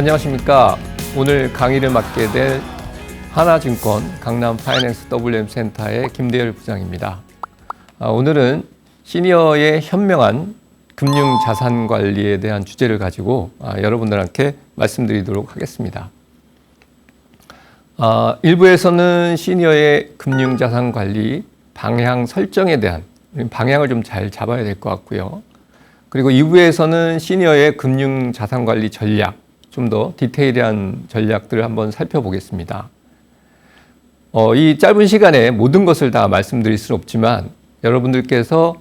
안녕하십니까. 오늘 강의를 맡게 될 하나증권 강남 파이낸스 WM센터의 김대열 부장입니다. 오늘은 시니어의 현명한 금융자산관리에 대한 주제를 가지고 여러분들께 말씀드리도록 하겠습니다. 1부에서는 시니어의 금융자산관리 방향 설정에 대한 방향을 좀 잘 잡아야 될 것 같고요. 그리고 2부에서는 시니어의 금융자산관리 전략, 좀 더 디테일한 전략들을 한번 살펴보겠습니다. 이 짧은 시간에 모든 것을 다 말씀드릴 수는 없지만 여러분들께서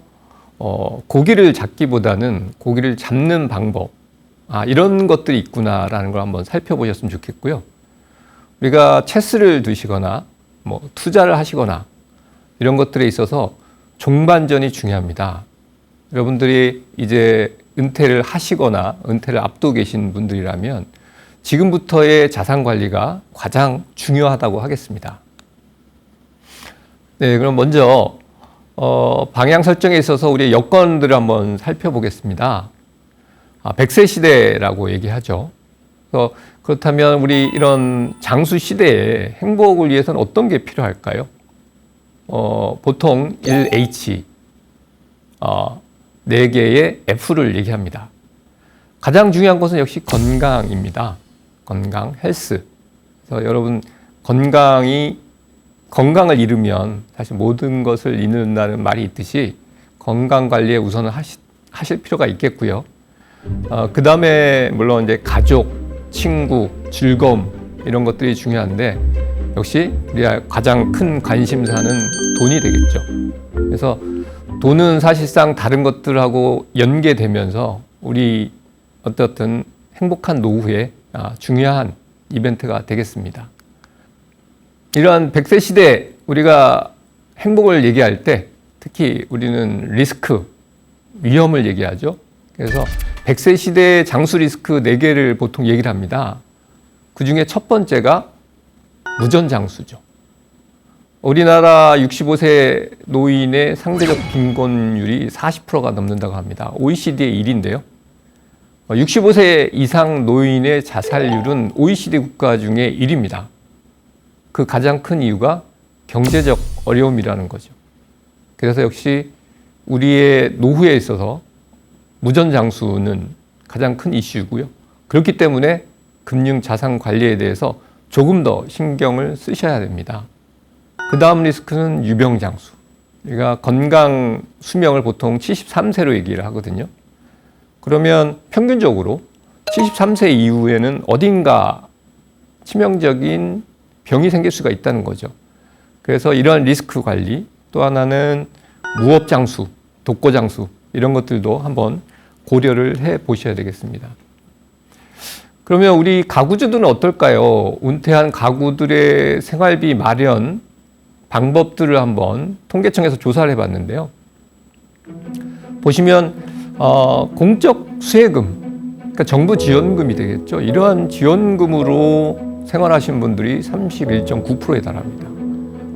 고기를 잡기보다는 고기를 잡는 방법, 이런 것들이 있구나라는 걸 한번 살펴보셨으면 좋겠고요. 우리가 체스를 두시거나 투자를 하시거나 이런 것들에 있어서 종반전이 중요합니다. 여러분들이 이제 은퇴를 하시거나 은퇴를 앞두고 계신 분들이라면 지금부터의 자산 관리가 가장 중요하다고 하겠습니다. 네, 그럼 먼저 방향 설정에 있어서 우리의 여건들을 한번 살펴보겠습니다. 100세 시대라고 얘기하죠. 그렇다면 우리 이런 장수 시대에 행복을 위해서는 어떤 게 필요할까요? 보통 1H, 4개의 F를 얘기합니다. 가장 중요한 것은 역시 건강입니다. 건강, 헬스. 그래서 여러분 건강을 잃으면 사실 모든 것을 잃는다는 말이 있듯이 건강 관리에 우선은 하실 필요가 있겠고요. 그 다음에 물론 이제 가족, 친구, 즐거움 이런 것들이 중요한데 역시 우리가 가장 큰 관심사는 돈이 되겠죠. 그래서 돈은 사실상 다른 것들하고 연계되면서 우리 어떻든 행복한 노후에 중요한 이벤트가 되겠습니다. 이러한 100세 시대 우리가 행복을 얘기할 때 특히 우리는 리스크, 위험을 얘기하죠. 그래서 100세 시대의 장수 리스크 4개를 보통 얘기를 합니다. 그 중에 첫 번째가 무전장수죠. 우리나라 65세 노인의 상대적 빈곤율이 40%가 넘는다고 합니다. OECD의 1위인데요. 65세 이상 노인의 자살률은 OECD 국가 중에 1위입니다. 그 가장 큰 이유가 경제적 어려움이라는 거죠. 그래서 역시 우리의 노후에 있어서 무전장수는 가장 큰 이슈고요. 그렇기 때문에 금융자산 관리에 대해서 조금 더 신경을 쓰셔야 됩니다. 그 다음 리스크는 유병장수. 우리가 건강 수명을 보통 73세로 얘기를 하거든요. 그러면 평균적으로 73세 이후에는 어딘가 치명적인 병이 생길 수가 있다는 거죠. 그래서 이러한 리스크 관리, 또 하나는 무업장수, 독거장수 이런 것들도 한번 고려를 해 보셔야 되겠습니다. 그러면 우리 가구주들은 어떨까요? 은퇴한 가구들의 생활비 마련 방법들을 한번 통계청에서 조사를 해봤는데요. 보시면 공적 수혜금, 그러니까 정부 지원금이 되겠죠. 이러한 지원금으로 생활하신 분들이 31.9%에 달합니다.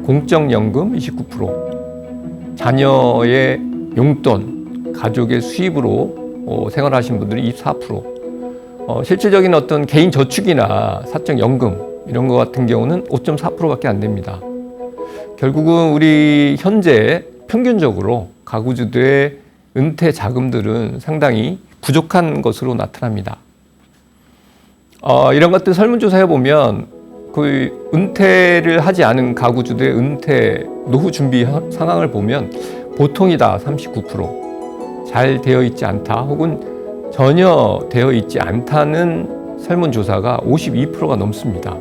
공적연금 29%, 자녀의 용돈, 가족의 수입으로 생활하신 분들이 24%, 실질적인 어떤 개인 저축이나 사적연금 이런 것 같은 경우는 5.4%밖에 안 됩니다. 결국은 우리 현재 평균적으로 가구주들의 은퇴 자금들은 상당히 부족한 것으로 나타납니다. 이런 것들 설문조사해 보면 그 은퇴를 하지 않은 가구주들의 은퇴 노후 준비 상황을 보면 보통이다 39%, 잘 되어 있지 않다 혹은 전혀 되어 있지 않다는 설문조사가 52%가 넘습니다.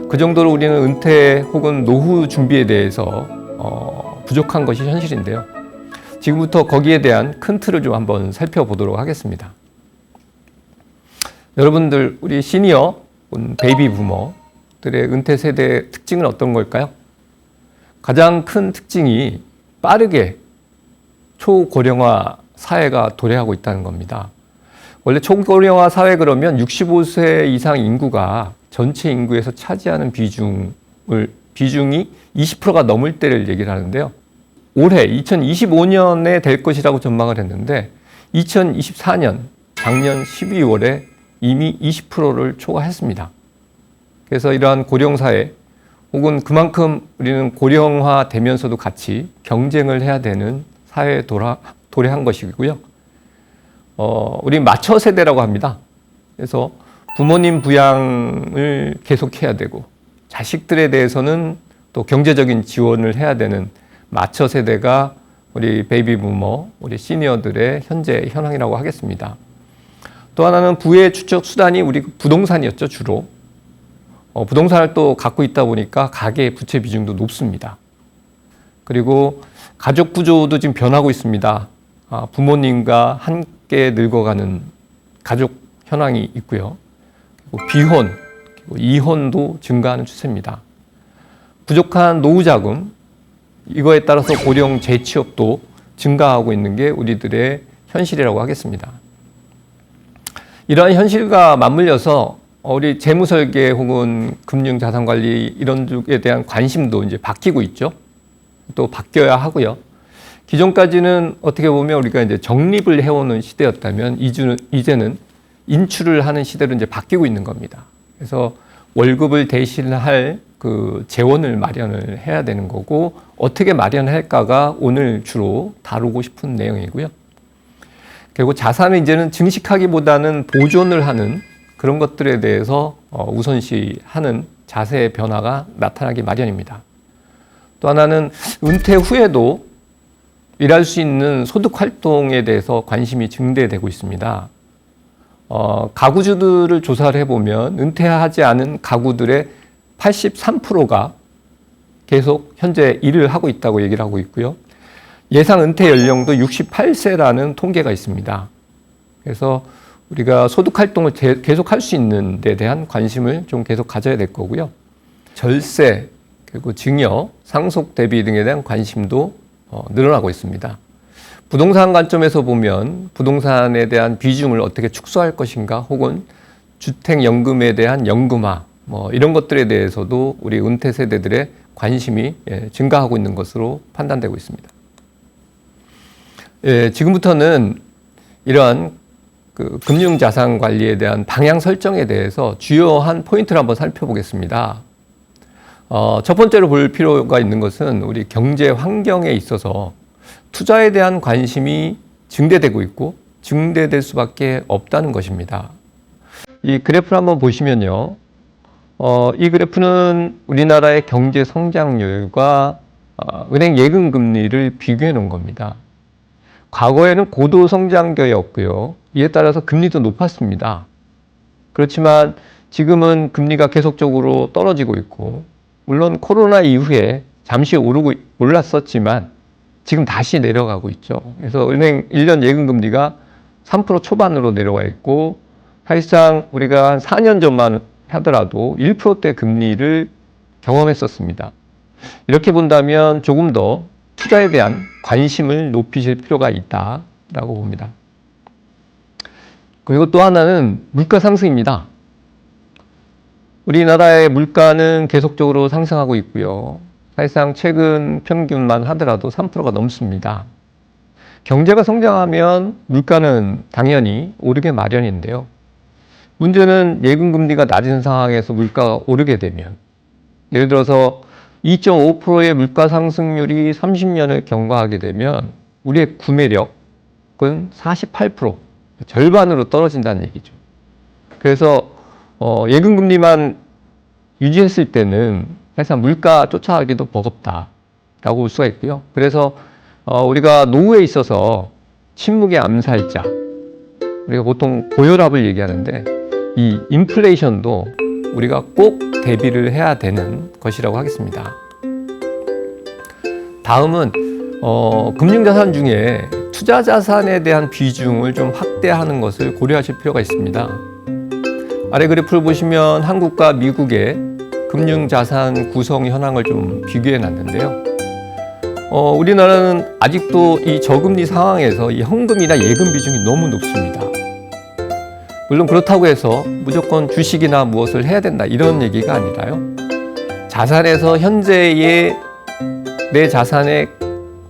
그 정도로 우리는 은퇴 혹은 노후 준비에 대해서 부족한 것이 현실인데요. 지금부터 거기에 대한 큰 틀을 좀 한번 살펴보도록 하겠습니다. 여러분들, 우리 시니어, 베이비 부머들의 은퇴 세대의 특징은 어떤 걸까요? 가장 큰 특징이 빠르게 초고령화 사회가 도래하고 있다는 겁니다. 원래 초고령화 사회 그러면 65세 이상 인구가 전체 인구에서 차지하는 비중이 20%가 넘을 때를 얘기를 하는데요. 올해 2025년에 될 것이라고 전망을 했는데 2024년 작년 12월에 이미 20%를 초과했습니다. 그래서 이러한 고령사회 혹은 그만큼 우리는 고령화되면서도 같이 경쟁을 해야 되는 사회에 도래한 것이고요. 우리 마처 세대라고 합니다. 그래서 부모님 부양을 계속해야 되고 자식들에 대해서는 또 경제적인 지원을 해야 되는 마처 세대가 우리 베이비 부머, 우리 시니어들의 현재 현황이라고 하겠습니다. 또 하나는 부의 추적 수단이 우리 부동산이었죠, 주로. 부동산을 또 갖고 있다 보니까 가계 부채 비중도 높습니다. 그리고 가족 구조도 지금 변하고 있습니다. 부모님과 함께 늙어가는 가족 현황이 있고요. 그리고 비혼, 그리고 이혼도 증가하는 추세입니다. 부족한 노후 자금, 이거에 따라서 고령 재취업도 증가하고 있는 게 우리들의 현실이라고 하겠습니다. 이러한 현실과 맞물려서 우리 재무설계 혹은 금융자산관리 이런 쪽에 대한 관심도 이제 바뀌고 있죠. 또 바뀌어야 하고요. 기존까지는 어떻게 보면 우리가 이제 적립을 해오는 시대였다면 이제는 인출을 하는 시대로 이제 바뀌고 있는 겁니다. 그래서 월급을 대신할 그 재원을 마련을 해야 되는 거고 어떻게 마련할까가 오늘 주로 다루고 싶은 내용이고요. 그리고 자산을 이제는 증식하기보다는 보존을 하는 그런 것들에 대해서 우선시하는 자세의 변화가 나타나기 마련입니다. 또 하나는 은퇴 후에도 일할 수 있는 소득 활동에 대해서 관심이 증대되고 있습니다. 가구주들을 조사를 해보면 은퇴하지 않은 가구들의 83%가 계속 현재 일을 하고 있다고 얘기를 하고 있고요. 예상 은퇴 연령도 68세라는 통계가 있습니다. 그래서 우리가 소득 활동을 계속 할 수 있는 데 대한 관심을 좀 계속 가져야 될 거고요. 절세, 그리고 증여, 상속 대비 등에 대한 관심도 늘어나고 있습니다. 부동산 관점에서 보면 부동산에 대한 비중을 어떻게 축소할 것인가 혹은 주택연금에 대한 연금화 이런 것들에 대해서도 우리 은퇴 세대들의 관심이 증가하고 있는 것으로 판단되고 있습니다. 지금부터는 이러한 그 금융자산 관리에 대한 방향 설정에 대해서 주요한 포인트를 한번 살펴보겠습니다. 첫 번째로 볼 필요가 있는 것은 우리 경제 환경에 있어서 투자에 대한 관심이 증대되고 있고 증대될 수밖에 없다는 것입니다. 이 그래프를 한번 보시면요. 이 그래프는 우리나라의 경제 성장률과 은행 예금 금리를 비교해 놓은 겁니다. 과거에는 고도 성장기였고요. 이에 따라서 금리도 높았습니다. 그렇지만 지금은 금리가 계속적으로 떨어지고 있고 물론 코로나 이후에 잠시 올랐었지만 지금 다시 내려가고 있죠. 그래서 은행 1년 예금 금리가 3% 초반으로 내려가 있고 사실상 우리가 한 4년 전만 하더라도 1%대 금리를 경험했었습니다. 이렇게 본다면 조금 더 투자에 대한 관심을 높이실 필요가 있다라고 봅니다. 그리고 또 하나는 물가 상승입니다. 우리나라의 물가는 계속적으로 상승하고 있고요. 사실상 최근 평균만 하더라도 3%가 넘습니다. 경제가 성장하면 물가는 당연히 오르게 마련인데요. 문제는 예금 금리가 낮은 상황에서 물가가 오르게 되면 예를 들어서 2.5%의 물가 상승률이 30년을 경과하게 되면 우리의 구매력은 48%, 절반으로 떨어진다는 얘기죠. 그래서 예금 금리만 유지했을 때는 사실상 물가 쫓아가기도 버겁다라고 볼 수가 있고요. 그래서 우리가 노후에 있어서 침묵의 암살자, 우리가 보통 고혈압을 얘기하는데 이 인플레이션도 우리가 꼭 대비를 해야 되는 것이라고 하겠습니다. 다음은 금융자산 중에 투자자산에 대한 비중을 좀 확대하는 것을 고려하실 필요가 있습니다. 아래 그래프를 보시면 한국과 미국의 금융자산 구성 현황을 좀 비교해 놨는데요. 우리나라는 아직도 이 저금리 상황에서 이 현금이나 예금 비중이 너무 높습니다. 물론 그렇다고 해서 무조건 주식이나 무엇을 해야 된다 이런 얘기가 아니라요. 자산에서 현재의 내 자산의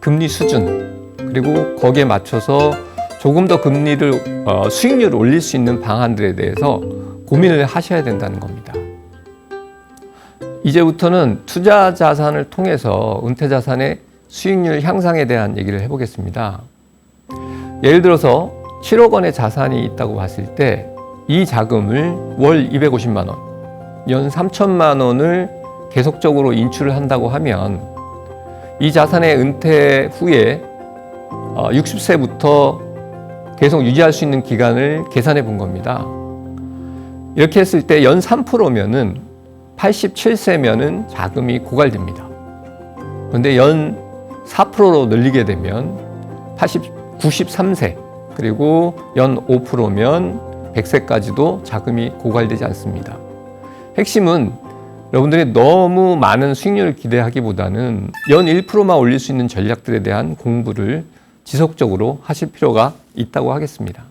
금리 수준 그리고 거기에 맞춰서 조금 더 금리를 수익률을 올릴 수 있는 방안들에 대해서 고민을 하셔야 된다는 겁니다. 이제부터는 투자 자산을 통해서 은퇴 자산의 수익률 향상에 대한 얘기를 해보겠습니다. 예를 들어서 7억 원의 자산이 있다고 봤을 때 이 자금을 월 250만 원, 연 3천만 원을 계속적으로 인출을 한다고 하면 이 자산의 은퇴 후에 60세부터 계속 유지할 수 있는 기간을 계산해 본 겁니다. 이렇게 했을 때 연 3%면은 87세면은 자금이 고갈됩니다. 그런데 연 4%로 늘리게 되면 93세, 그리고 연 5%면 100세까지도 자금이 고갈되지 않습니다. 핵심은 여러분들이 너무 많은 수익률을 기대하기보다는 연 1%만 올릴 수 있는 전략들에 대한 공부를 지속적으로 하실 필요가 있다고 하겠습니다.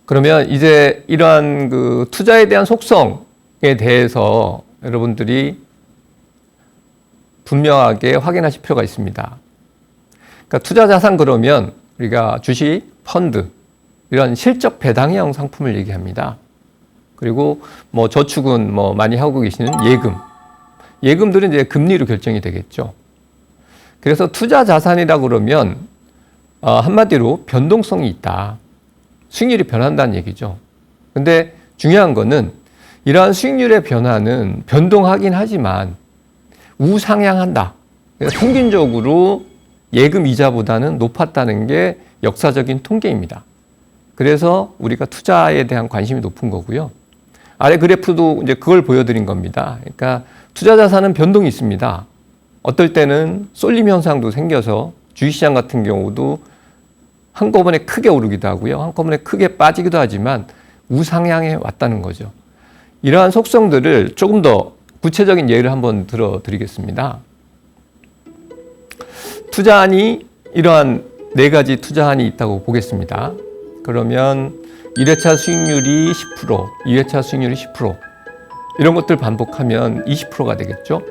그러면 이제 이러한 그 투자에 대한 속성에 대해서 여러분들이 분명하게 확인하실 필요가 있습니다. 그러니까 투자 자산 그러면 우리가 주식, 펀드 이런 실적 배당형 상품을 얘기합니다. 그리고 뭐 저축은 뭐 많이 하고 계시는 예금들은 이제 금리로 결정이 되겠죠. 그래서 투자 자산이라 그러면 한마디로 변동성이 있다. 수익률이 변한다는 얘기죠. 근데 중요한 거는 이러한 수익률의 변화는 변동하긴 하지만 우상향한다. 그래서 평균적으로 예금 이자보다는 높았다는 게 역사적인 통계입니다. 그래서 우리가 투자에 대한 관심이 높은 거고요. 아래 그래프도 이제 그걸 보여드린 겁니다. 그러니까 투자 자산은 변동이 있습니다. 어떨 때는 쏠림 현상도 생겨서 주식시장 같은 경우도 한꺼번에 크게 오르기도 하고요. 한꺼번에 크게 빠지기도 하지만 우상향해 왔다는 거죠. 이러한 속성들을 조금 더 구체적인 예를 한번 들어드리겠습니다. 투자안이 이러한 4가지 투자안이 있다고 보겠습니다. 그러면 1회차 수익률이 10%, 2회차 수익률이 10%, 이런 것들 반복하면 20%가 되겠죠.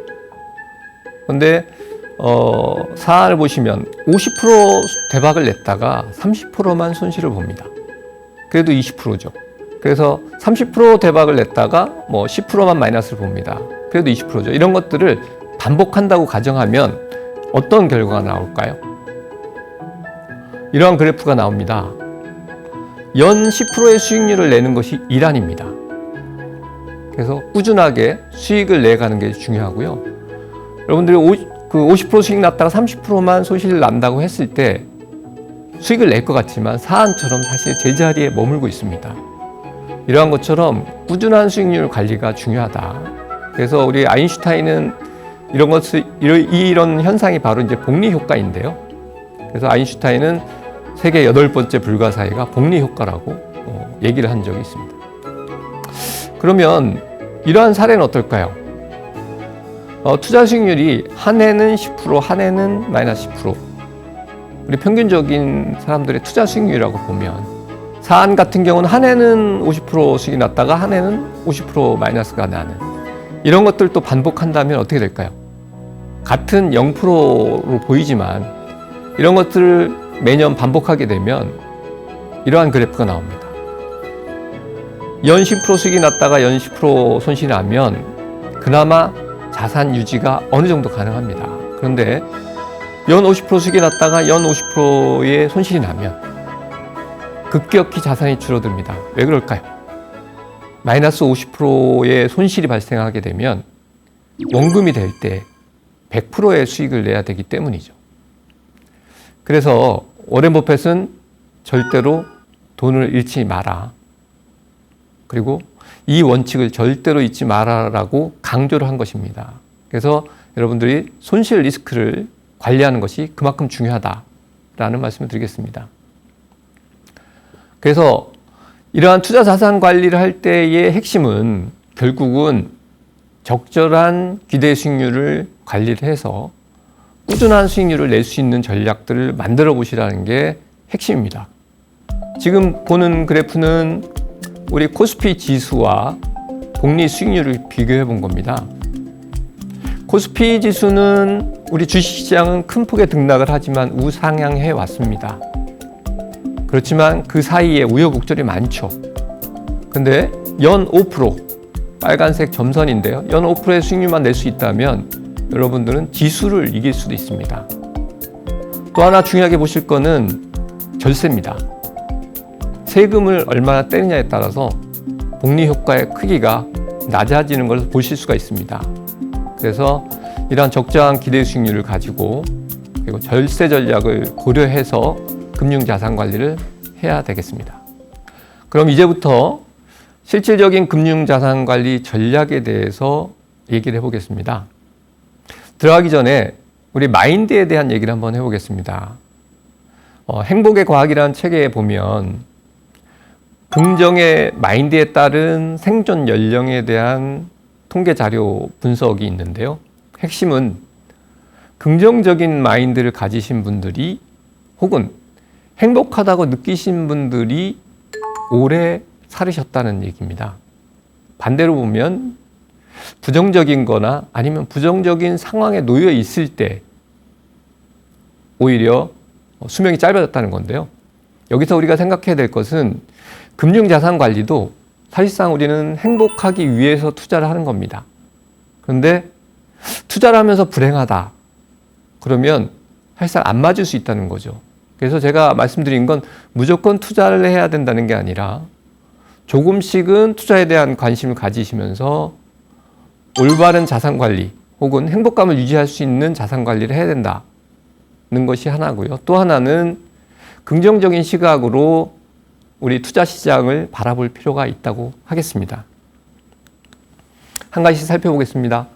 그런데 사안을 보시면 50% 대박을 냈다가 30%만 손실을 봅니다. 그래도 20%죠. 그래서 30% 대박을 냈다가 뭐 10%만 마이너스를 봅니다. 그래도 20%죠. 이런 것들을 반복한다고 가정하면 어떤 결과가 나올까요? 이러한 그래프가 나옵니다. 연 10%의 수익률을 내는 것이 일환입니다. 그래서 꾸준하게 수익을 내가는 게 중요하고요. 여러분들이 50% 수익 났다가 30%만 손실을 난다고 했을 때 수익을 낼 것 같지만 사안처럼 사실 제자리에 머물고 있습니다. 이러한 것처럼 꾸준한 수익률 관리가 중요하다. 그래서 우리 아인슈타인은 이런 현상이 바로 이제 복리 효과인데요. 그래서 아인슈타인은 세계 8번째 불가사의가 복리 효과라고 얘기를 한 적이 있습니다. 그러면 이러한 사례는 어떨까요? 투자 수익률이 한 해는 10%, 한 해는 마이너스 10%. 우리 평균적인 사람들의 투자 수익률이라고 보면 사안 같은 경우는 한 해는 50% 수익이 났다가 한 해는 50% 마이너스가 나는 이런 것들을 또 반복한다면 어떻게 될까요? 같은 0%로 보이지만 이런 것들을 매년 반복하게 되면 이러한 그래프가 나옵니다. 연 10% 수익이 났다가 연 10% 손실이 나면 그나마 자산 유지가 어느 정도 가능합니다. 그런데 연 50% 수익이 났다가 연 50%의 손실이 나면 급격히 자산이 줄어듭니다. 왜 그럴까요? 마이너스 50%의 손실이 발생하게 되면 원금이 될 때 100%의 수익을 내야 되기 때문이죠. 그래서 워렌 버핏은 절대로 돈을 잃지 마라. 그리고 이 원칙을 절대로 잊지 마라라고 강조를 한 것입니다. 그래서 여러분들이 손실 리스크를 관리하는 것이 그만큼 중요하다라는 말씀을 드리겠습니다. 그래서 이러한 투자 자산 관리를 할 때의 핵심은 결국은 적절한 기대 수익률을 관리를 해서 꾸준한 수익률을 낼 수 있는 전략들을 만들어 보시라는 게 핵심입니다. 지금 보는 그래프는 우리 코스피 지수와 복리 수익률을 비교해 본 겁니다. 코스피 지수는 우리 주식시장은 큰 폭의 등락을 하지만 우상향해 왔습니다. 그렇지만 그 사이에 우여곡절이 많죠. 근데 연 5%, 빨간색 점선인데요. 연 5%의 수익률만 낼 수 있다면 여러분들은 지수를 이길 수도 있습니다. 또 하나 중요하게 보실 거는 절세입니다. 세금을 얼마나 떼느냐에 따라서 복리 효과의 크기가 낮아지는 것을 보실 수가 있습니다. 그래서 이러한 적정한 기대 수익률을 가지고 그리고 절세 전략을 고려해서 금융자산 관리를 해야 되겠습니다. 그럼 이제부터 실질적인 금융자산 관리 전략에 대해서 얘기를 해보겠습니다. 들어가기 전에 우리 마인드에 대한 얘기를 한번 해보겠습니다. 행복의 과학이라는 책에 보면 긍정의 마인드에 따른 생존 연령에 대한 통계 자료 분석이 있는데요. 핵심은 긍정적인 마인드를 가지신 분들이 혹은 행복하다고 느끼신 분들이 오래 살으셨다는 얘기입니다. 반대로 보면 부정적인 거나 아니면 부정적인 상황에 놓여 있을 때 오히려 수명이 짧아졌다는 건데요. 여기서 우리가 생각해야 될 것은 금융자산 관리도 사실상 우리는 행복하기 위해서 투자를 하는 겁니다. 그런데 투자를 하면서 불행하다. 그러면 사실상 안 맞을 수 있다는 거죠. 그래서 제가 말씀드린 건 무조건 투자를 해야 된다는 게 아니라 조금씩은 투자에 대한 관심을 가지시면서 올바른 자산 관리 혹은 행복감을 유지할 수 있는 자산 관리를 해야 된다는 것이 하나고요. 또 하나는 긍정적인 시각으로 우리 투자 시장을 바라볼 필요가 있다고 하겠습니다. 한 가지 살펴보겠습니다.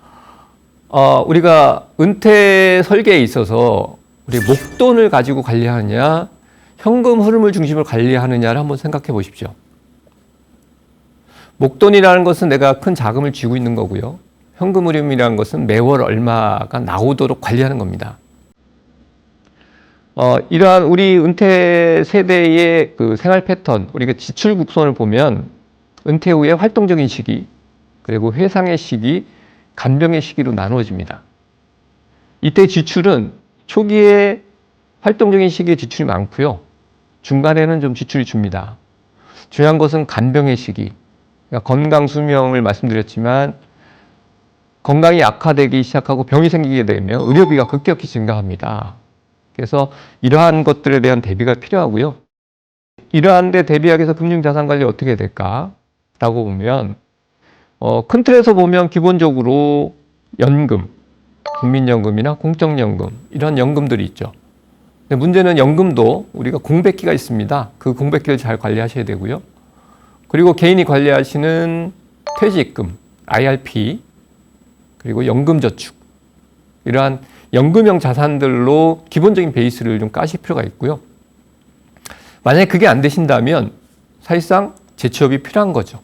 우리가 은퇴 설계에 있어서 우리 목돈을 가지고 관리하느냐, 현금 흐름을 중심으로 관리하느냐를 한번 생각해 보십시오. 목돈이라는 것은 내가 큰 자금을 쥐고 있는 거고요. 현금 흐름이라는 것은 매월 얼마가 나오도록 관리하는 겁니다. 이러한 우리 은퇴 세대의 그 생활 패턴, 우리가 지출 곡선을 보면 은퇴 후에 활동적인 시기, 그리고 회상의 시기, 간병의 시기로 나누어집니다. 이때 지출은 초기에 활동적인 시기에 지출이 많고요. 중간에는 좀 지출이 줍니다. 중요한 것은 간병의 시기. 그러니까 건강 수명을 말씀드렸지만 건강이 악화되기 시작하고 병이 생기게 되면 의료비가 급격히 증가합니다. 그래서 이러한 것들에 대한 대비가 필요하고요. 이러한 데 대비하기 위해서 금융자산관리 어떻게 해야 될까라고 보면 큰 틀에서 보면 기본적으로 연금, 국민연금이나 공적연금 이런 연금들이 있죠. 근데 문제는 연금도 우리가 공백기가 있습니다. 그 공백기를 잘 관리하셔야 되고요. 그리고 개인이 관리하시는 퇴직금, IRP, 그리고 연금저축 이러한 연금형 자산들로 기본적인 베이스를 좀 까실 필요가 있고요. 만약에 그게 안 되신다면 사실상 재취업이 필요한 거죠.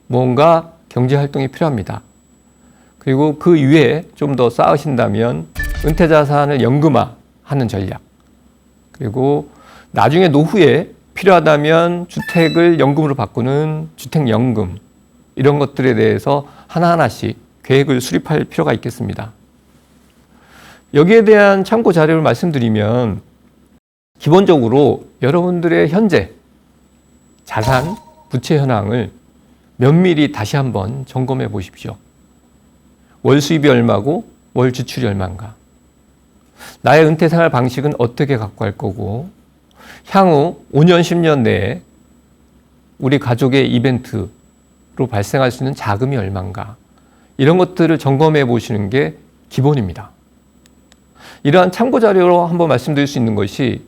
뭔가 경제활동이 필요합니다. 그리고 그 이외에 좀 더 쌓으신다면 은퇴자산을 연금화하는 전략, 그리고 나중에 노후에 필요하다면 주택을 연금으로 바꾸는 주택연금 이런 것들에 대해서 하나하나씩 계획을 수립할 필요가 있겠습니다. 여기에 대한 참고 자료를 말씀드리면 기본적으로 여러분들의 현재 자산, 부채 현황을 면밀히 다시 한번 점검해 보십시오. 월 수입이 얼마고 월 지출이 얼마인가? 나의 은퇴 생활 방식은 어떻게 갖고 갈 거고 향후 5년, 10년 내에 우리 가족의 이벤트로 발생할 수 있는 자금이 얼마인가? 이런 것들을 점검해 보시는 게 기본입니다. 이러한 참고 자료로 한번 말씀드릴 수 있는 것이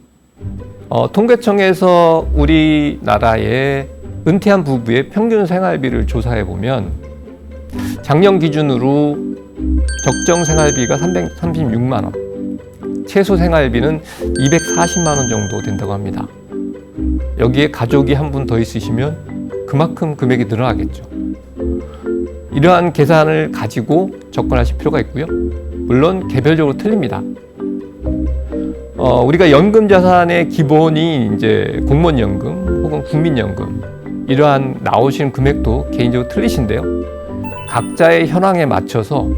통계청에서 우리나라의 은퇴한 부부의 평균 생활비를 조사해 보면 작년 기준으로 적정 생활비가 336만 원, 최소 생활비는 240만 원 정도 된다고 합니다. 여기에 가족이 한 분 더 있으시면 그만큼 금액이 늘어나겠죠. 이러한 계산을 가지고 접근하실 필요가 있고요. 물론 개별적으로 틀립니다. 우리가 연금 자산의 기본이 이제 공무원연금 혹은 국민연금 이러한 나오시는 금액도 개인적으로 틀리신데요. 각자의 현황에 맞춰서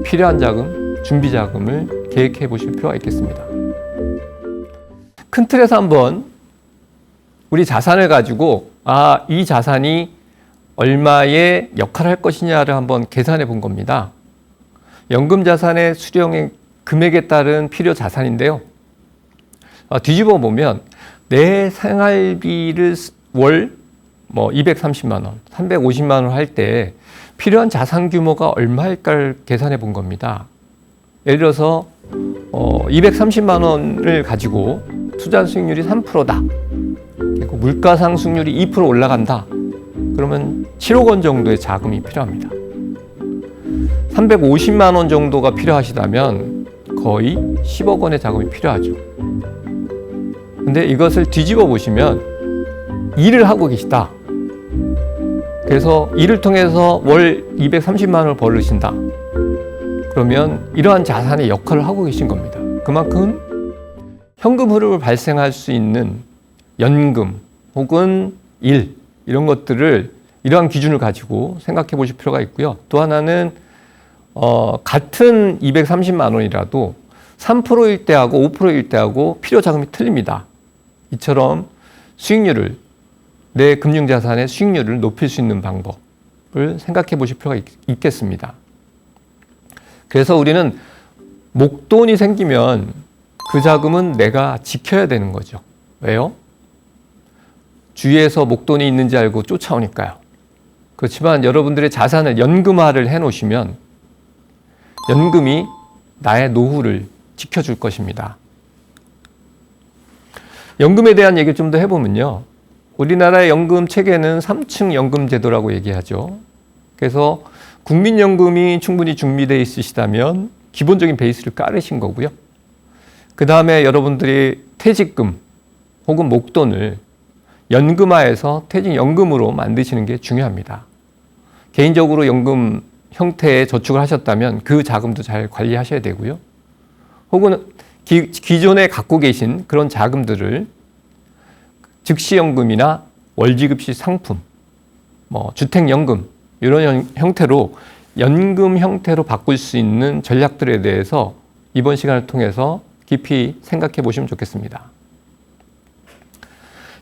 필요한 자금, 준비 자금을 계획해 보실 필요가 있겠습니다. 큰 틀에서 한번 우리 자산을 가지고 이 자산이 얼마의 역할을 할 것이냐를 한번 계산해 본 겁니다. 연금 자산의 수령의 금액에 따른 필요 자산인데요. 뒤집어 보면 내 생활비를 월 230만 원, 350만 원 할 때 필요한 자산 규모가 얼마일까를 계산해 본 겁니다. 예를 들어서 230만 원을 가지고 투자 수익률이 3%다. 그리고 물가 상승률이 2% 올라간다. 그러면 7억 원 정도의 자금이 필요합니다. 350만 원 정도가 필요하시다면 거의 10억 원의 자금이 필요하죠. 근데 이것을 뒤집어 보시면 일을 하고 계시다. 그래서 일을 통해서 월 230만 원을 벌으신다. 그러면 이러한 자산의 역할을 하고 계신 겁니다. 그만큼 현금 흐름을 발생할 수 있는 연금 혹은 일 이런 것들을 이러한 기준을 가지고 생각해 보실 필요가 있고요. 또 하나는 같은 230만 원이라도 3%일 때하고 5%일 때하고 필요 자금이 틀립니다. 이처럼 수익률을 내 금융자산의 수익률을 높일 수 있는 방법을 생각해 보실 필요가 있겠습니다. 그래서 우리는 목돈이 생기면 그 자금은 내가 지켜야 되는 거죠. 왜요? 주위에서 목돈이 있는지 알고 쫓아오니까요. 그렇지만 여러분들의 자산을 연금화를 해놓으시면 연금이 나의 노후를 지켜줄 것입니다. 연금에 대한 얘기를 좀 더 해보면요. 우리나라의 연금 체계는 3층 연금 제도라고 얘기하죠. 그래서 국민연금이 충분히 준비되어 있으시다면 기본적인 베이스를 깔으신 거고요. 그 다음에 여러분들이 퇴직금 혹은 목돈을 연금화해서 퇴직연금으로 만드시는 게 중요합니다. 개인적으로 연금 형태의 저축을 하셨다면 그 자금도 잘 관리하셔야 되고요. 혹은 기존에 갖고 계신 그런 자금들을 즉시연금이나 월지급시 상품, 주택연금 이런 형태로 연금 형태로 바꿀 수 있는 전략들에 대해서 이번 시간을 통해서 깊이 생각해 보시면 좋겠습니다.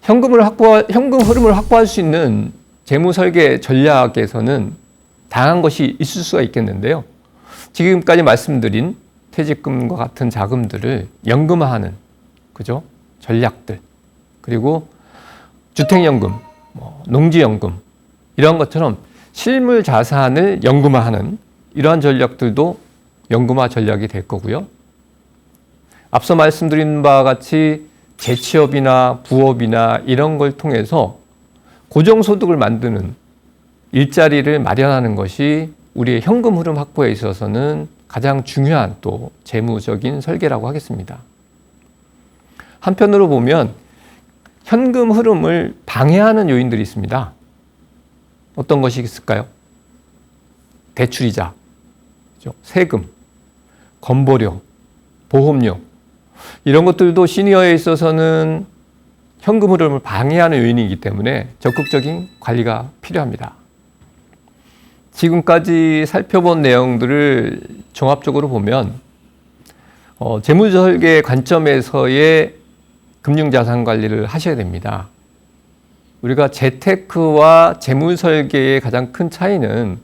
현금 흐름을 확보할 수 있는 재무 설계 전략에서는 다양한 것이 있을 수가 있겠는데요. 지금까지 말씀드린 퇴직금과 같은 자금들을 연금화하는 그죠? 전략들 그리고 주택연금, 농지연금 이런 것처럼 실물 자산을 연금화하는 이러한 전략들도 연금화 전략이 될 거고요. 앞서 말씀드린 바와 같이 재취업이나 부업이나 이런 걸 통해서 고정소득을 만드는 일자리를 마련하는 것이 우리의 현금 흐름 확보에 있어서는 가장 중요한 또 재무적인 설계라고 하겠습니다. 한편으로 보면 현금 흐름을 방해하는 요인들이 있습니다. 어떤 것이 있을까요? 대출이자, 세금, 건보료, 보험료 이런 것들도 시니어에 있어서는 현금 흐름을 방해하는 요인이기 때문에 적극적인 관리가 필요합니다. 지금까지 살펴본 내용들을 종합적으로 보면 재무설계 관점에서의 금융자산 관리를 하셔야 됩니다. 우리가 재테크와 재무설계의 가장 큰 차이는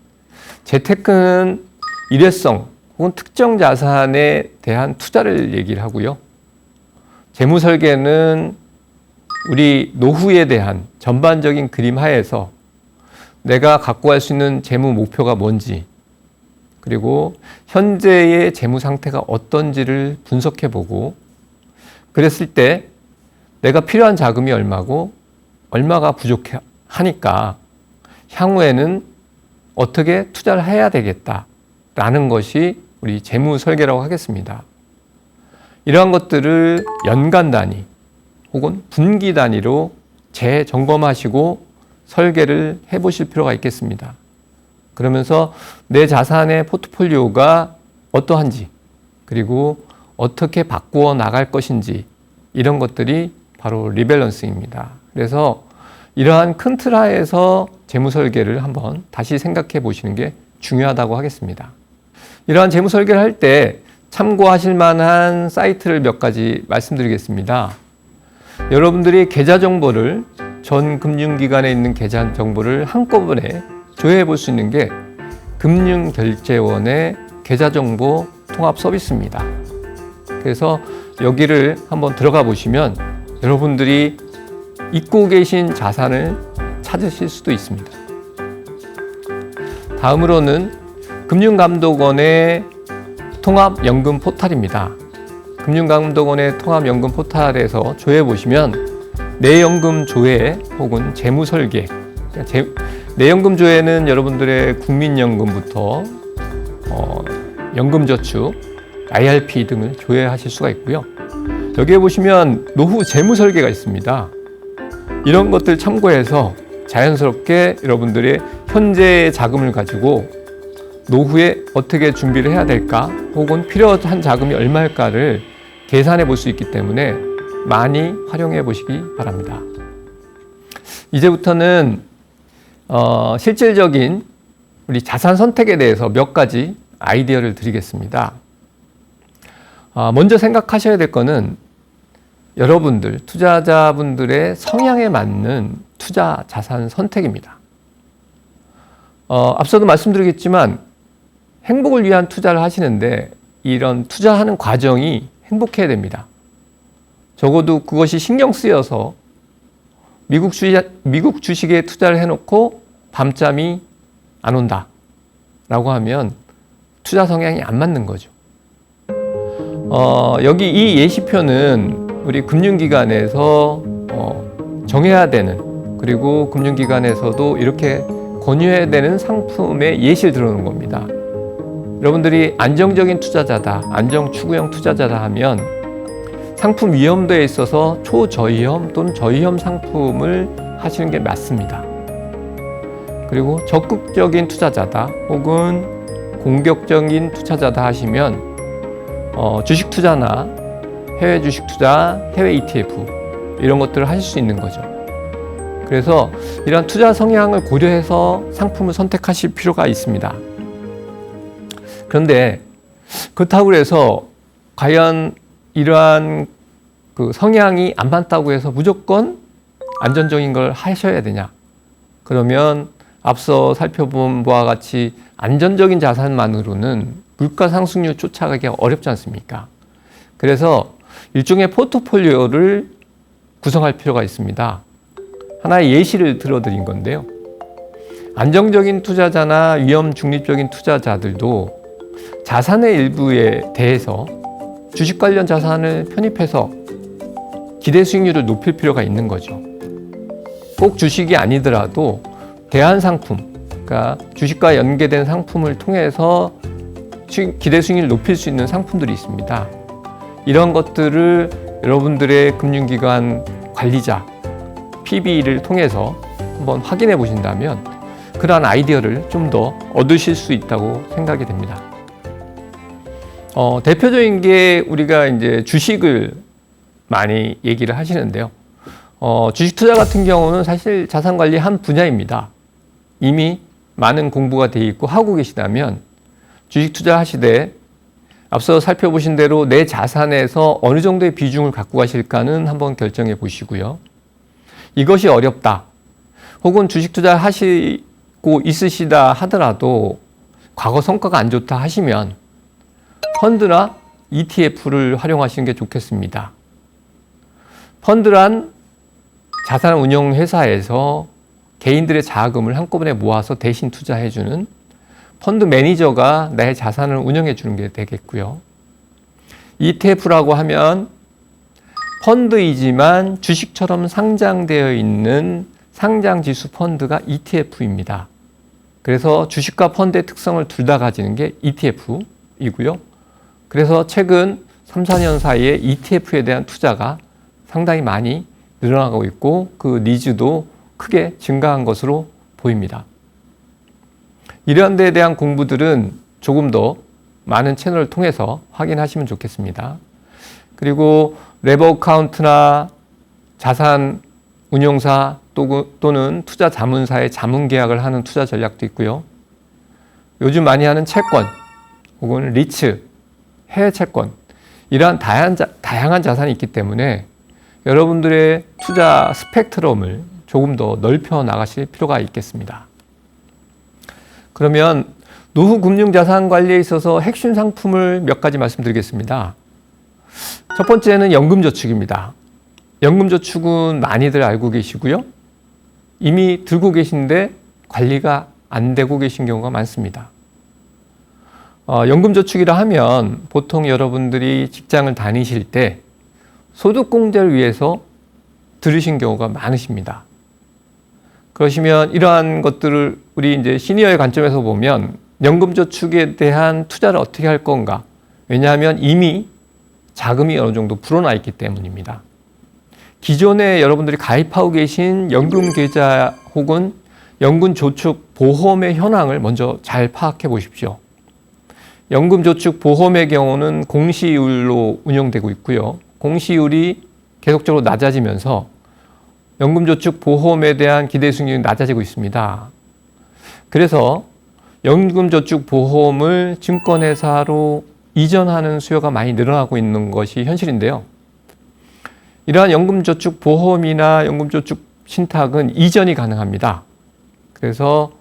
재테크는 일회성 혹은 특정 자산에 대한 투자를 얘기를 하고요. 재무설계는 우리 노후에 대한 전반적인 그림 하에서 내가 갖고 갈 수 있는 재무 목표가 뭔지 그리고 현재의 재무 상태가 어떤지를 분석해 보고 그랬을 때 내가 필요한 자금이 얼마고 얼마가 부족하니까 향후에는 어떻게 투자를 해야 되겠다라는 것이 우리 재무 설계라고 하겠습니다. 이러한 것들을 연간 단위 혹은 분기 단위로 재점검하시고 설계를 해보실 필요가 있겠습니다. 그러면서 내 자산의 포트폴리오가 어떠한지 그리고 어떻게 바꾸어 나갈 것인지 이런 것들이 바로 리밸런싱입니다. 그래서 이러한 큰 틀 하에서 재무 설계를 한번 다시 생각해 보시는 게 중요하다고 하겠습니다. 이러한 재무 설계를 할 때 참고하실 만한 사이트를 몇 가지 말씀드리겠습니다. 여러분들이 계좌 정보를 전 금융기관에 있는 계좌 정보를 한꺼번에 조회해 볼 수 있는 게 금융결제원의 계좌정보 통합 서비스입니다. 그래서 여기를 한번 들어가 보시면 여러분들이 잊고 계신 자산을 찾으실 수도 있습니다. 다음으로는 금융감독원의 통합연금 포탈입니다. 금융감독원의 통합연금 포탈에서 조회해 보시면 내연금 조회 혹은 재무설계, 내연금 조회는 여러분들의 국민연금부터 연금저축, IRP 등을 조회하실 수가 있고요. 여기에 보시면 노후 재무설계가 있습니다. 이런 것들 참고해서 자연스럽게 여러분들의 현재의 자금을 가지고 노후에 어떻게 준비를 해야 될까 혹은 필요한 자금이 얼마일까를 계산해 볼 수 있기 때문에 많이 활용해 보시기 바랍니다. 이제부터는 실질적인 우리 자산 선택에 대해서 몇 가지 아이디어를 드리겠습니다. 먼저 생각하셔야 될 거는 여러분들, 투자자분들의 성향에 맞는 투자 자산 선택입니다. 앞서도 말씀드리겠지만 행복을 위한 투자를 하시는데 이런 투자하는 과정이 행복해야 됩니다. 적어도 그것이 신경 쓰여서 미국 주식에 투자를 해놓고 밤잠이 안 온다 라고 하면 투자 성향이 안 맞는 거죠. 여기 이 예시표는 우리 금융기관에서 정해야 되는, 그리고 금융기관에서도 이렇게 권유해야 되는 상품의 예시를 들어놓은 겁니다. 여러분들이 안정적인 투자자다, 안정 추구형 투자자다 하면 상품 위험도에 있어서 초저위험 또는 저위험 상품을 하시는 게 맞습니다. 그리고 적극적인 투자자다 혹은 공격적인 투자자다 하시면 주식 투자나 해외 주식 투자, 해외 ETF 이런 것들을 하실 수 있는 거죠. 그래서 이런 투자 성향을 고려해서 상품을 선택하실 필요가 있습니다. 그런데 그렇다고 해서 과연 이러한 그 성향이 안 맞다고 해서 무조건 안전적인 걸 하셔야 되냐? 그러면 앞서 살펴본 바와 같이 안전적인 자산만으로는 물가 상승률 쫓아가기가 어렵지 않습니까? 그래서 일종의 포트폴리오를 구성할 필요가 있습니다. 하나의 예시를 들어드린 건데요. 안정적인 투자자나 위험 중립적인 투자자들도 자산의 일부에 대해서 주식 관련 자산을 편입해서 기대 수익률을 높일 필요가 있는 거죠. 꼭 주식이 아니더라도 대안 상품, 그러니까 주식과 연계된 상품을 통해서 기대 수익률을 높일 수 있는 상품들이 있습니다. 이런 것들을 여러분들의 금융기관 관리자, PB를 통해서 한번 확인해 보신다면 그러한 아이디어를 좀 더 얻으실 수 있다고 생각이 됩니다. 대표적인 게 우리가 이제 주식을 많이 얘기를 하시는데요. 주식 투자 같은 경우는 사실 자산 관리 한 분야입니다. 이미 많은 공부가 되어 있고 하고 계시다면 주식 투자 하시되 앞서 살펴보신 대로 내 자산에서 어느 정도의 비중을 갖고 가실까는 한번 결정해 보시고요. 이것이 어렵다. 혹은 주식 투자 하시고 있으시다 하더라도 과거 성과가 안 좋다 하시면 펀드나 ETF를 활용하시는 게 좋겠습니다. 펀드란 자산운용회사에서 개인들의 자금을 한꺼번에 모아서 대신 투자해주는 펀드 매니저가 나의 자산을 운영해주는 게 되겠고요. ETF라고 하면 펀드이지만 주식처럼 상장되어 있는 상장지수 펀드가 ETF입니다. 그래서 주식과 펀드의 특성을 둘 다 가지는 게 ETF이고요. 그래서 최근 3, 4년 사이에 ETF에 대한 투자가 상당히 많이 늘어나고 있고 그 니즈도 크게 증가한 것으로 보입니다. 이러한 데에 대한 공부들은 조금 더 많은 채널을 통해서 확인하시면 좋겠습니다. 그리고 레버 어카운트나 자산 운용사 또는 투자 자문사의 자문 계약을 하는 투자 전략도 있고요. 요즘 많이 하는 채권 혹은 리츠, 해외 채권 이러한 다양한 자산이 있기 때문에 여러분들의 투자 스펙트럼을 조금 더 넓혀 나가실 필요가 있겠습니다. 그러면 노후 금융자산 관리에 있어서 핵심 상품을 몇 가지 말씀드리겠습니다. 첫 번째는 연금저축입니다. 연금저축은 많이들 알고 계시고요. 이미 들고 계신데 관리가 안 되고 계신 경우가 많습니다. 연금저축이라 하면 보통 여러분들이 직장을 다니실 때 소득공제를 위해서 들으신 경우가 많으십니다. 그러시면 이러한 것들을 우리 이제 시니어의 관점에서 보면 연금저축에 대한 투자를 어떻게 할 건가? 왜냐하면 이미 자금이 어느 정도 불어나 있기 때문입니다. 기존에 여러분들이 가입하고 계신 연금계좌 혹은 연금저축보험의 현황을 먼저 잘 파악해 보십시오. 연금저축보험의 경우는 공시이율로 운영되고 있고요. 공시이율이 계속적으로 낮아지면서 연금저축보험에 대한 기대수익률이 낮아지고 있습니다. 그래서 연금저축보험을 증권회사로 이전하는 수요가 많이 늘어나고 있는 것이 현실인데요. 이러한 연금저축보험이나 연금저축 신탁은 이전이 가능합니다. 그래서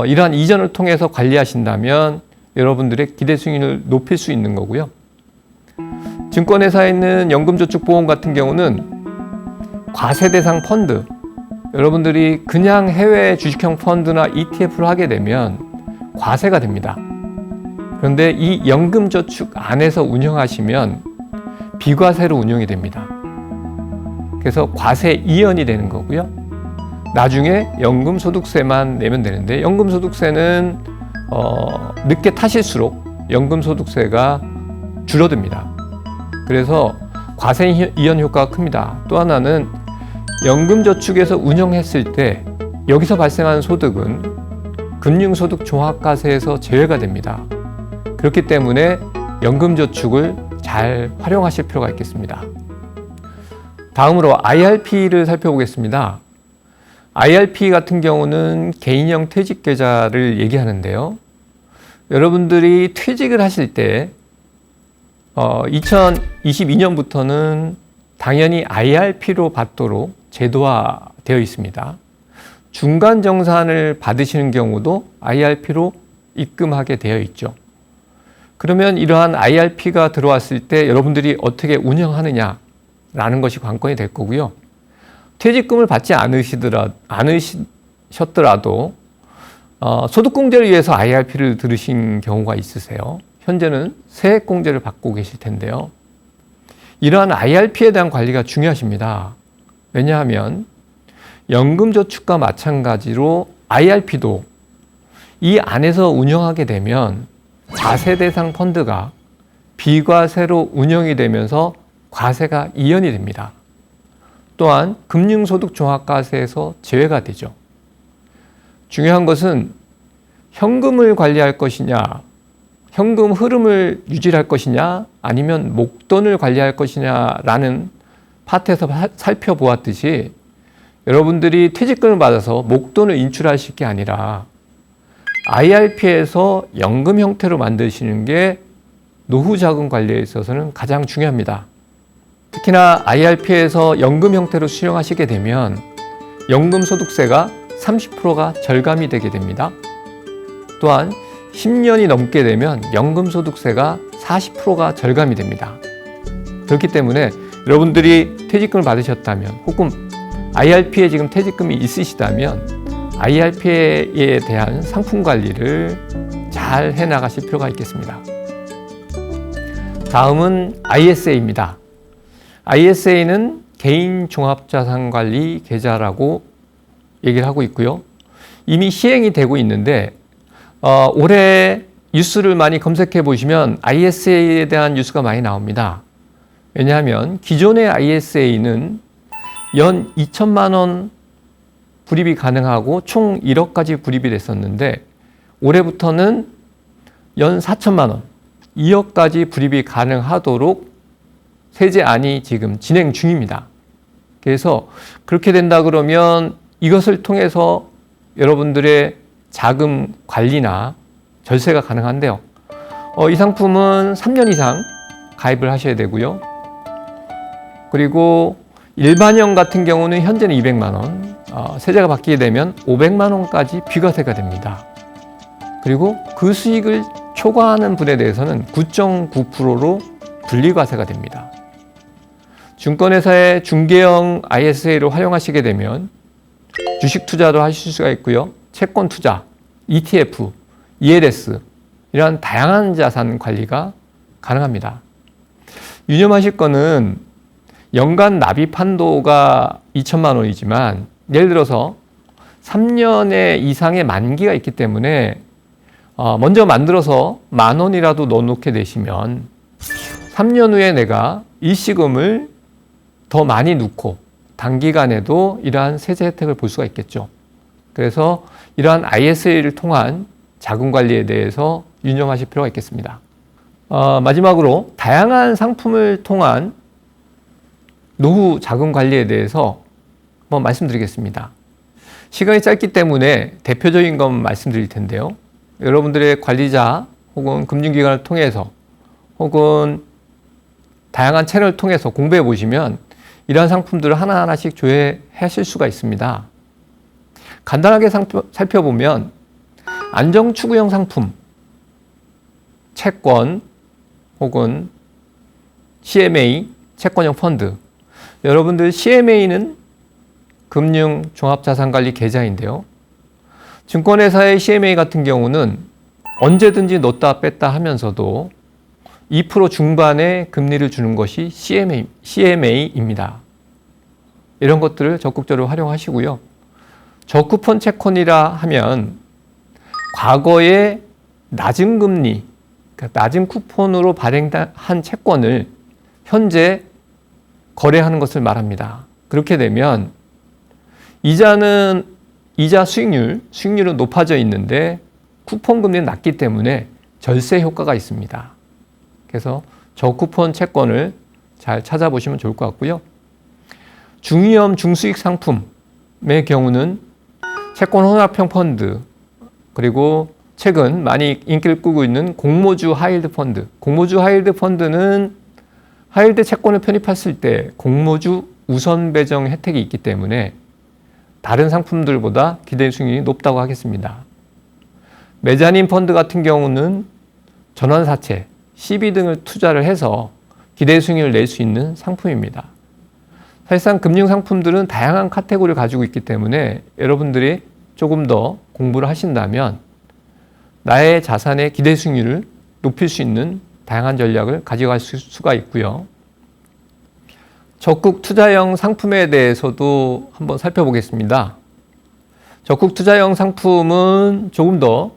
이러한 이전을 통해서 관리하신다면 여러분들의 기대수익률을 높일 수 있는 거고요. 증권회사에 있는 연금저축보험 같은 경우는 과세대상 펀드, 여러분들이 그냥 해외 주식형 펀드나 ETF를 하게 되면 과세가 됩니다. 그런데 이 연금저축 안에서 운영하시면 비과세로 운영이 됩니다. 그래서 과세 이연이 되는 거고요. 나중에 연금소득세만 내면 되는데 연금소득세는 늦게 타실수록 연금소득세가 줄어듭니다. 그래서 과세 이연 효과가 큽니다. 또 하나는 연금저축에서 운영했을 때 여기서 발생하는 소득은 금융소득 종합과세에서 제외가 됩니다. 그렇기 때문에 연금저축을 잘 활용하실 필요가 있겠습니다. 다음으로 IRP를 살펴보겠습니다. IRP 같은 경우는 개인형 퇴직계좌를 얘기하는데요. 여러분들이 퇴직을 하실 때 2022년부터는 당연히 IRP로 받도록 제도화되어 있습니다. 중간정산을 받으시는 경우도 IRP로 입금하게 되어 있죠. 그러면 이러한 IRP가 들어왔을 때 여러분들이 어떻게 운영하느냐라는 것이 관건이 될 거고요. 퇴직금을 받지 않으셨더라도 소득공제를 위해서 IRP를 들으신 경우가 있으세요. 현재는 세액공제를 받고 계실 텐데요. 이러한 IRP에 대한 관리가 중요하십니다. 왜냐하면 연금저축과 마찬가지로 IRP도 이 안에서 운영하게 되면 과세대상 펀드가 비과세로 운영이 되면서 과세가 이연이 됩니다. 또한 금융소득종합과세에서 제외가 되죠. 중요한 것은 현금을 관리할 것이냐, 현금 흐름을 유지할 것이냐, 아니면 목돈을 관리할 것이냐라는 파트에서 살펴보았듯이 여러분들이 퇴직금을 받아서 목돈을 인출하실 게 아니라 IRP에서 연금 형태로 만드시는 게 노후 자금 관리에 있어서는 가장 중요합니다. 특히나 IRP에서 연금 형태로 수령하시게 되면 연금 소득세가 30%가 절감이 되게 됩니다. 또한 10년이 넘게 되면 연금 소득세가 40%가 절감이 됩니다. 그렇기 때문에 여러분들이 퇴직금을 받으셨다면 혹은 IRP에 지금 퇴직금이 있으시다면 IRP에 대한 상품 관리를 잘 해나가실 필요가 있겠습니다. 다음은 ISA입니다. ISA는 개인 종합자산관리 계좌라고 얘기를 하고 있고요. 이미 시행이 되고 있는데 올해 뉴스를 많이 검색해 보시면 ISA에 대한 뉴스가 많이 나옵니다. 왜냐하면 기존의 ISA는 연 2천만 원 불입이 가능하고 총 1억까지 불입이 됐었는데 올해부터는 연 4천만 원, 2억까지 불입이 가능하도록 세제안이 지금 진행 중입니다. 그래서 그렇게 된다 그러면 이것을 통해서 여러분들의 자금 관리나 절세가 가능한데요. 이 상품은 3년 이상 가입을 하셔야 되고요. 그리고 일반형 같은 경우는 현재는 200만 원, 세제가 바뀌게 되면 500만 원까지 비과세가 됩니다. 그리고 그 수익을 초과하는 분에 대해서는 9.9%로 분리과세가 됩니다. 증권회사의 중개형 ISA를 활용하시게 되면 주식 투자도 하실 수가 있고요. 채권 투자, ETF, ELS 이런 다양한 자산 관리가 가능합니다. 유념하실 거는 연간 납입 한도가 2천만 원이지만 예를 들어서 3년의 이상의 만기가 있기 때문에 먼저 만들어서 10,000원이라도 넣어놓게 되시면 3년 후에 내가 일시금을 더 많이 넣고 단기간에도 이러한 세제 혜택을 볼 수가 있겠죠. 그래서 이러한 ISA를 통한 자금 관리에 대해서 유념하실 필요가 있겠습니다. 마지막으로 다양한 상품을 통한 노후 자금 관리에 대해서 한번 말씀드리겠습니다. 시간이 짧기 때문에 대표적인 것 말씀드릴 텐데요. 여러분들의 관리자 혹은 금융기관을 통해서 혹은 다양한 채널을 통해서 공부해 보시면 이러한 상품들을 하나하나씩 조회하실 수가 있습니다. 간단하게 살펴보면 안정추구형 상품, 채권 혹은 CMA, 채권형 펀드. 여러분들 CMA는 금융종합자산관리 계좌인데요. 증권회사의 CMA 같은 경우는 언제든지 넣었다 뺐다 하면서도 2% 중반의 금리를 주는 것이 CMA입니다. 이런 것들을 적극적으로 활용하시고요. 저쿠폰 채권이라 하면 과거에 낮은 금리, 그러니까 낮은 쿠폰으로 발행한 채권을 현재 거래하는 것을 말합니다. 그렇게 되면 이자 수익률은 높아져 있는데 쿠폰 금리는 낮기 때문에 절세 효과가 있습니다. 그래서 저쿠폰 채권을 잘 찾아보시면 좋을 것 같고요. 중위험 중수익 상품의 경우는 채권 혼합형 펀드, 그리고 최근 많이 인기를 끌고 있는 공모주 하이힐드 펀드. 공모주 하이힐드 펀드는 하이힐드 채권을 편입했을 때 공모주 우선 배정 혜택이 있기 때문에 다른 상품들보다 기대 수익률이 높다고 하겠습니다. 메자닌 펀드 같은 경우는 전환사채, CB 등을 투자를 해서 기대 수익률을 낼 수 있는 상품입니다. 사실상 금융상품들은 다양한 카테고리를 가지고 있기 때문에 여러분들이 조금 더 공부를 하신다면 나의 자산의 기대 수익률을 높일 수 있는 다양한 전략을 가져갈 수가 있고요. 적극 투자형 상품에 대해서도 한번 살펴보겠습니다. 적극 투자형 상품은 조금 더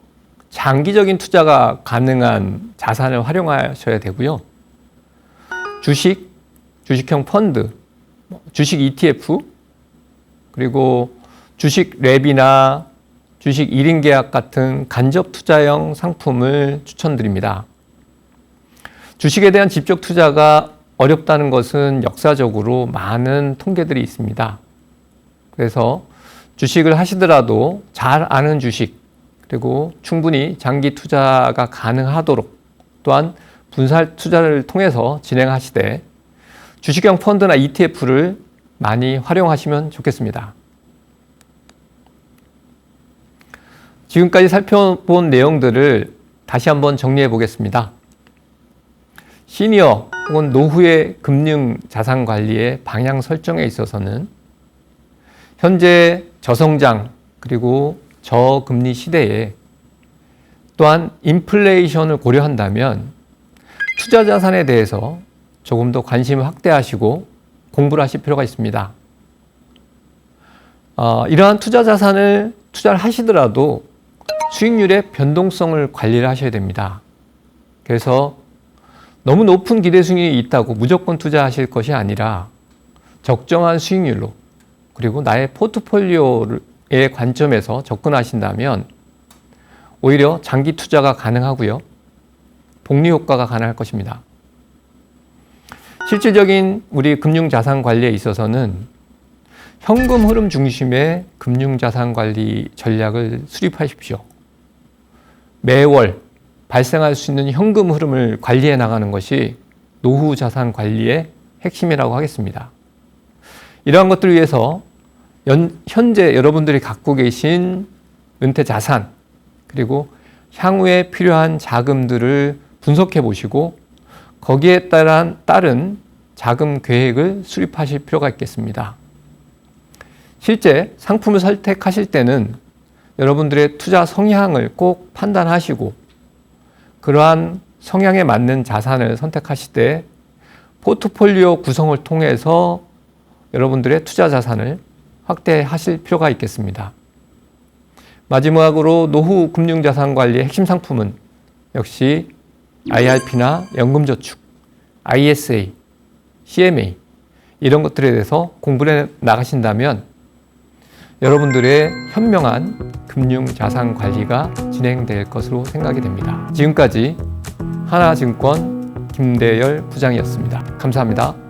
장기적인 투자가 가능한 자산을 활용하셔야 되고요. 주식형 펀드, 주식 ETF, 그리고 주식 랩이나 주식 1인 계약 같은 간접 투자형 상품을 추천드립니다. 주식에 대한 직접 투자가 어렵다는 것은 역사적으로 많은 통계들이 있습니다. 그래서 주식을 하시더라도 잘 아는 주식, 그리고 충분히 장기 투자가 가능하도록 또한 분할 투자를 통해서 진행하시되 주식형 펀드나 ETF를 많이 활용하시면 좋겠습니다. 지금까지 살펴본 내용들을 다시 한번 정리해 보겠습니다. 시니어 혹은 노후의 금융 자산 관리의 방향 설정에 있어서는 현재 저성장 그리고 저금리 시대에 또한 인플레이션을 고려한다면 투자 자산에 대해서 조금 더 관심을 확대하시고 공부를 하실 필요가 있습니다. 이러한 투자 자산을 투자를 하시더라도 수익률의 변동성을 관리를 하셔야 됩니다. 그래서 너무 높은 기대 수익률이 있다고 무조건 투자하실 것이 아니라 적정한 수익률로 그리고 나의 포트폴리오의 관점에서 접근하신다면 오히려 장기 투자가 가능하고요. 복리 효과가 가능할 것입니다. 실질적인 우리 금융자산 관리에 있어서는 현금 흐름 중심의 금융자산 관리 전략을 수립하십시오. 매월 발생할 수 있는 현금 흐름을 관리해 나가는 것이 노후 자산 관리의 핵심이라고 하겠습니다. 이러한 것들을 위해서 현재 여러분들이 갖고 계신 은퇴 자산, 그리고 향후에 필요한 자금들을 분석해 보시고 거기에 따른 자금 계획을 수립하실 필요가 있겠습니다. 실제 상품을 선택하실 때는 여러분들의 투자 성향을 꼭 판단하시고 그러한 성향에 맞는 자산을 선택하실 때 포트폴리오 구성을 통해서 여러분들의 투자 자산을 확대하실 필요가 있겠습니다. 마지막으로 노후 금융자산관리의 핵심 상품은 역시 IRP나 연금저축, ISA, CMA 이런 것들에 대해서 공부를 해 나가신다면 여러분들의 현명한 금융자산관리가 진행될 것으로 생각이 됩니다. 지금까지 하나증권 김대열 부장이었습니다. 감사합니다.